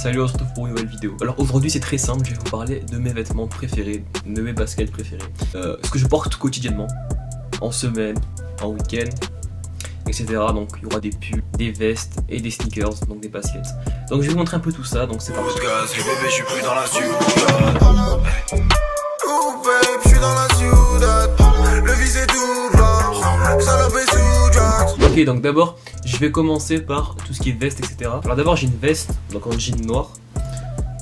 Salut, on se retrouve pour une nouvelle vidéo. Alors aujourd'hui c'est très simple, je vais vous parler de mes vêtements préférés, de mes baskets préférées. Ce que je porte quotidiennement, en semaine, en week-end, etc. Donc il y aura des pulls, des vestes et des sneakers, donc des baskets. Donc je vais vous montrer un peu tout ça, donc c'est parti. Ok, donc d'abord je vais commencer par tout ce qui est veste, etc. Alors d'abord j'ai une veste, donc en jean noir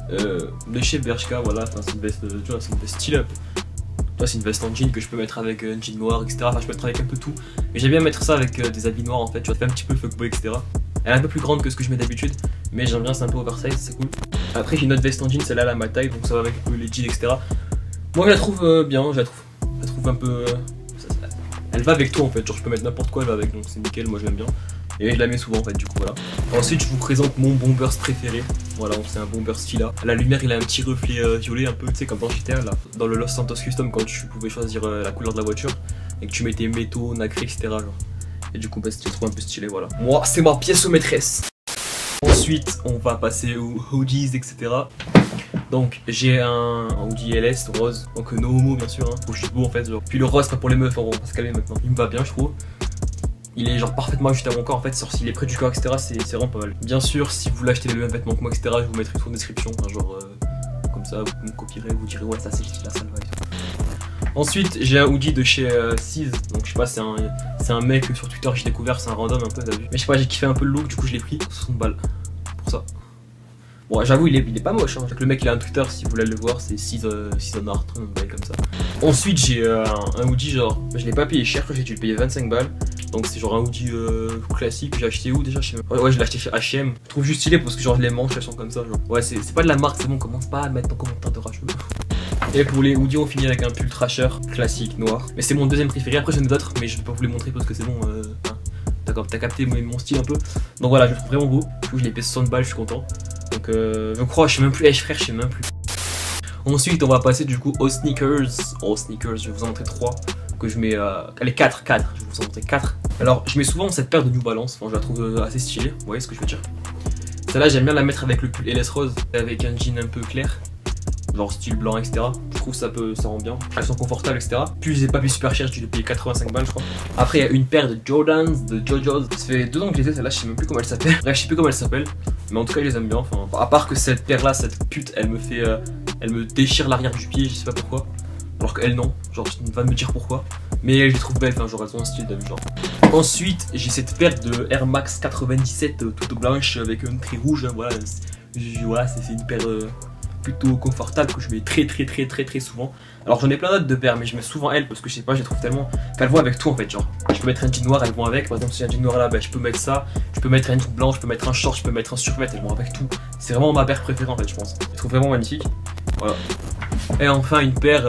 de chez Bershka, voilà, c'est une veste, tu vois, c'est une veste style up. C'est une veste en jean que je peux mettre avec un jean noir, etc. Enfin je peux mettre avec un peu tout. Mais j'aime bien mettre ça avec des habits noirs en fait, tu vois, ça fait un petit peu fuckboy, etc. Elle est un peu plus grande que ce que je mets d'habitude, mais j'aime bien, c'est un peu oversize, c'est cool. Après j'ai une autre veste en jean, celle-là elle a ma taille, donc ça va avec un peu les jeans, etc. Moi je la trouve bien, je la trouve un peu... elle va avec tout en fait, genre je peux mettre n'importe quoi, elle va avec, donc c'est nickel, moi je l'aime bien. Et je la mets souvent en fait, du coup voilà. Ensuite je vous présente mon bombers préféré. Voilà, c'est un bombers Fila. La lumière il a un petit reflet violet un peu, tu sais, comme dans GTA là. Dans le Los Santos Custom, quand tu pouvais choisir la couleur de la voiture et que tu mettais métaux, nacré, etc. Genre. Et du coup bah, je trouve un peu stylé, voilà. Moi c'est ma pièce maîtresse. Ensuite on va passer aux hoodies, etc. Donc j'ai un hoodie LS rose, donc no homo bien sûr, hein. Faut que je suis beau en fait, genre. Puis le rose pas pour les meufs, on va se calmer maintenant. Il me va bien je trouve. Il est genre parfaitement ajusté à mon corps en fait, s'il est près du corps, etc. c'est vraiment pas mal. Bien sûr, si vous voulez acheter les mêmes vêtements que moi, etc., je vous mettrai tout en description, hein, genre comme ça, vous me copierez, vous direz ouais ça c'est stylé, ça le va et tout. Ensuite j'ai un hoodie de chez Seas, donc je sais pas, c'est un mec sur Twitter que j'ai découvert, c'est un random un peu, t'as vu. Mais je sais pas, j'ai kiffé un peu le look, du coup je l'ai pris, 60 balles pour ça. Bon j'avoue il est pas moche, hein. Le mec il a un Twitter, si vous voulez le voir, c'est Seas on Art, un bail comme ça. Ensuite j'ai un hoodie genre, je l'ai pas payé cher, j'ai dû le payer 25 balles. Donc c'est genre un hoodie classique que j'ai acheté où déjà chez... Ouais je l'ai acheté chez H&M. Je trouve juste stylé parce que genre les manches elles sont comme ça genre. Ouais c'est pas de la marque, c'est bon, on commence pas à le mettre en commentaire de racheux. Et pour les hoodies on finit avec un pull Thrasher classique noir. Mais c'est mon deuxième préféré, après j'en ai d'autres mais je vais pas vous les montrer parce que c'est bon, t'as capté mon style un peu. Donc voilà, je le trouve vraiment beau. Du coup je l'ai payé 60 balles, je suis content. Donc je crois, je sais même plus, frère, je sais même plus. Ensuite on va passer du coup aux sneakers. Je vais vous en montrer 3 que je mets, allez 4, je vais vous en montrer 4. Alors je mets souvent cette paire de New Balance, enfin, je la trouve assez stylée, vous voyez ce que je veux dire. Celle-là j'aime bien la mettre avec le pull LS rose, avec un jean un peu clair, genre style blanc, etc. Je trouve ça rend bien, elles sont confortables, etc. Puis je les ai pas payé super cher, je les ai payé 85 balles je crois. Après il y a une paire de Jordans, de JoJo's, ça fait 2 ans que je les ai, celle-là je sais même plus comment elle s'appelle. Bref je sais plus comment elle s'appelle, mais en tout cas je les aime bien, enfin, à part que cette paire là, cette pute, elle me déchire l'arrière du pied, je sais pas pourquoi. Alors qu'elle non, genre tu vas me dire pourquoi. Mais je les trouve belles, enfin genre elles ont un style, t'as vu genre. Ensuite j'ai cette paire de Air Max 97 toute blanche avec un trait rouge, hein, voilà. Voilà, c'est une paire plutôt confortable que je mets très souvent. Alors j'en ai plein d'autres de paires mais je mets souvent elles parce que je sais pas, je les trouve tellement qu'elles vont avec tout en fait, genre. Je peux mettre un jean noir, elles vont avec, par exemple si j'ai un jean noir là, bah, je peux mettre ça. Je peux mettre un jean blanc, je peux mettre un short, je peux mettre un survêt, elles vont avec tout. C'est vraiment ma paire préférée en fait je pense. Je trouve vraiment magnifique. Voilà. Et enfin une paire,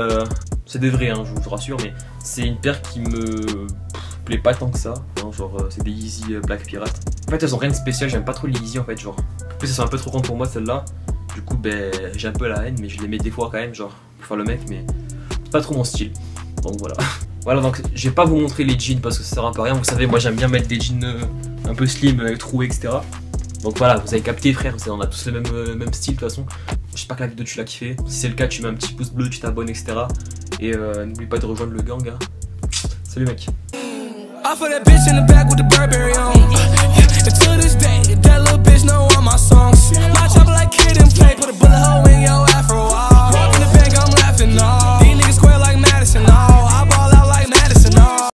c'est des vrais hein, je vous rassure, mais c'est une paire qui me plaît pas tant que ça, hein, genre c'est des Yeezy Black Pirate. En fait elles ont rien de spécial, j'aime pas trop les Yeezy en fait, genre. En plus elles sont un peu trop grandes pour moi celles-là, du coup ben j'ai un peu la haine, mais je les mets des fois quand même, genre pour faire le mec, mais c'est pas trop mon style, donc voilà. Voilà, donc je vais pas vous montrer les jeans parce que ça sert un peu à rien, vous savez moi j'aime bien mettre des jeans un peu slim, troués, etc. Donc voilà, vous avez capté frère, on a tous le même style de toute façon. J'espère que la vidéo tu l'as kiffé. Si c'est le cas, tu mets un petit pouce bleu, tu t'abonnes, etc. Et n'oublie pas de rejoindre le gang. Hein. Salut mec.